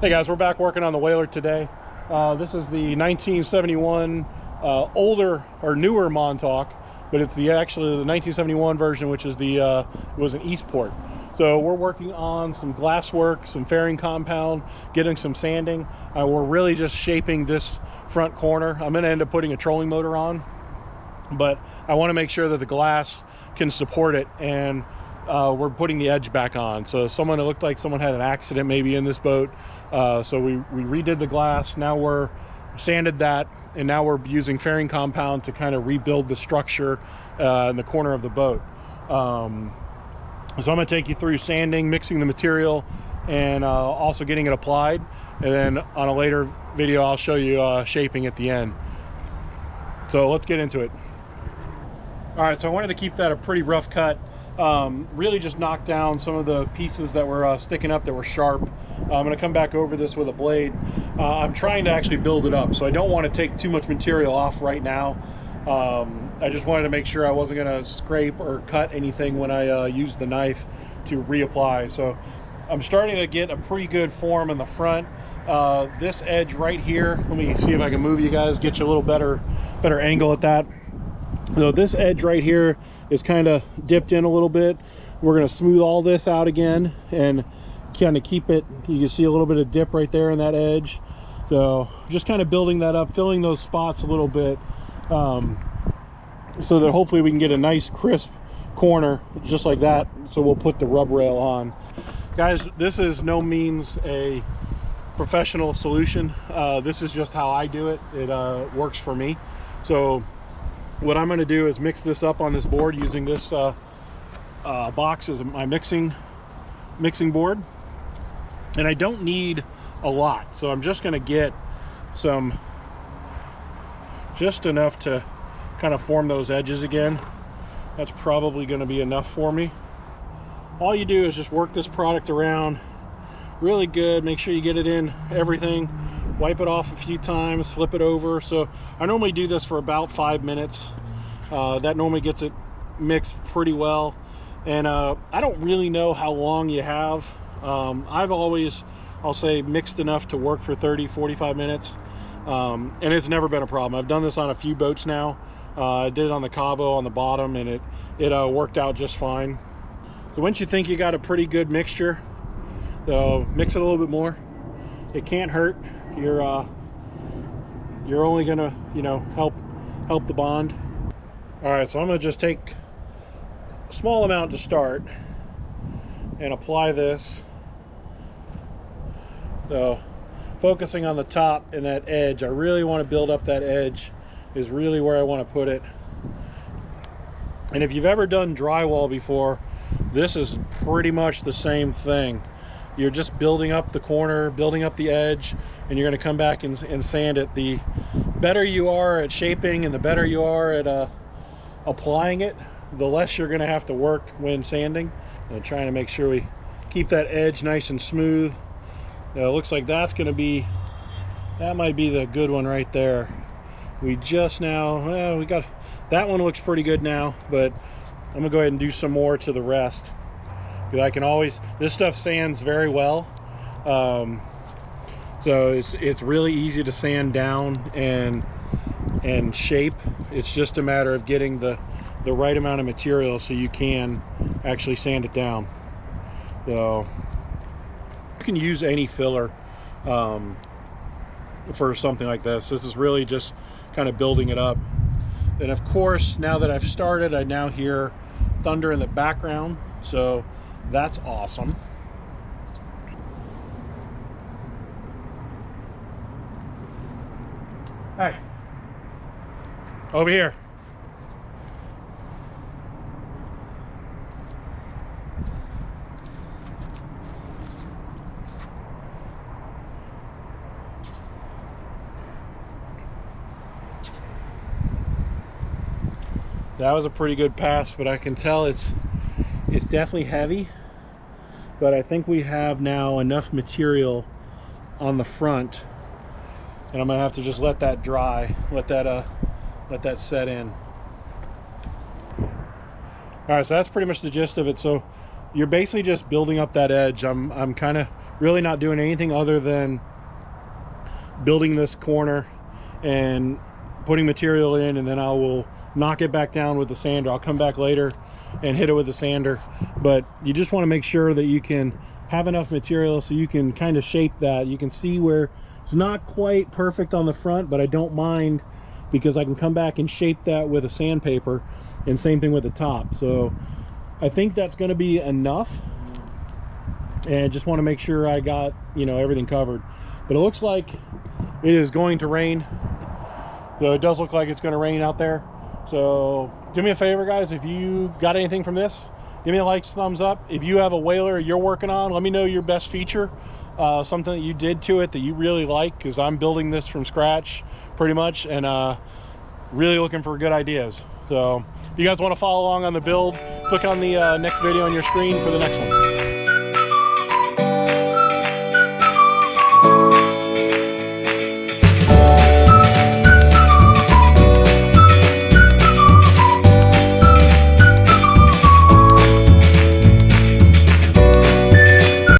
Hey guys, we're back working on the Whaler today. This is the 1971 older or newer Montauk, but it's actually the 1971 version, which is it was an Eastport. So we're working on some glass work, some fairing compound, getting some sanding. We're really just shaping this front corner. I'm going to end up putting a trolling motor on, but I want to make sure that the glass can support it, and we're putting the edge back on. So it looked like someone had an accident maybe in this boat. So we redid the glass. Now we're sanded that, and now we're using fairing compound to kind of rebuild the structure in the corner of the boat. So I'm going to take you through sanding, mixing the material, and also getting it applied. And then on a later video, I'll show you shaping at the end. So let's get into it. All right, so I wanted to keep that a pretty rough cut. Really just knock down some of the pieces that were sticking up that were sharp. I'm going to come back over this with a blade. I'm trying to actually build it up, so I don't want to take too much material off right now. I just wanted to make sure I wasn't going to scrape or cut anything when I use the knife to reapply. So I'm starting to get a pretty good form in the front. This edge right here, let me see if I can move you guys, get you a little better angle at that. So this edge right here is kind of dipped in a little bit. We're going to smooth all this out again and kind of keep it. You can see a little bit of dip right there in that edge. So just kind of building that up, filling those spots a little bit, so that hopefully we can get a nice crisp corner just like that. So we'll put the rub rail on. Guys, this is no means a professional solution. This is just how I do it. It works for me. So what I'm going to do is mix this up on this board using this box as my mixing board, and I don't need a lot, so I'm just going to get just enough to kind of form those edges again. That's probably going to be enough for me. All you do is just work this product around really good, make sure you get it in everything, wipe it off a few times, flip it over. So I normally do this for about 5 minutes. That normally gets it mixed pretty well. And I don't really know how long you have. I've always, I'll say, mixed enough to work for 30-45 minutes, and it's never been a problem. I've done this on a few boats now. I did it on the Cabo on the bottom, and it worked out just fine. So once you think you got a pretty good mixture, so mix it a little bit more. It can't hurt. You're only gonna, help the bond. All right, so I'm gonna just take a small amount to start and apply this. So focusing on the top and that edge, I really want to build up that edge, is really where I want to put it. And if you've ever done drywall before, this is pretty much the same thing. You're just building up the corner, building up the edge, and you're going to come back and sand it. The better you are at shaping and the better you are at applying it, the less you're going to have to work when sanding. And trying to make sure we keep that edge nice and smooth. It looks like that might be the good one right there. We just now, well, we got, that one looks pretty good now, but I'm gonna go ahead and do some more to the rest. Because I can always, this stuff sands very well. So it's really easy to sand down and shape. It's just a matter of getting the right amount of material so you can actually sand it down. So you can use any filler for something like this. This is really just kind of building it up. And of course, now that I've started, I now hear thunder in the background, so that's awesome. Hey, over here. That was a pretty good pass, but I can tell it's definitely heavy. But I think we have now enough material on the front, and I'm gonna have to just let that dry, let that set in. All right, so that's pretty much the gist of it. So you're basically just building up that edge. I'm kind of really not doing anything other than building this corner and putting material in, and then I will knock it back down with the sander. I'll come back later and hit it with the sander. But you just want to make sure that you can have enough material so you can kind of shape that. You can see where it's not quite perfect on the front, but I don't mind, because I can come back and shape that with a sandpaper, and same thing with the top. So I think that's going to be enough, and just want to make sure I got, you know, everything covered. But it looks like it is going to rain. So it does look like it's going to rain out there. So do me a favor, guys, if you got anything from this, give me a like, thumbs up. If you have a whaler you're working on, let me know your best feature, something that you did to it that you really like, because I'm building this from scratch pretty much, and really looking for good ideas. So if you guys want to follow along on the build, click on the next video on your screen for the next one.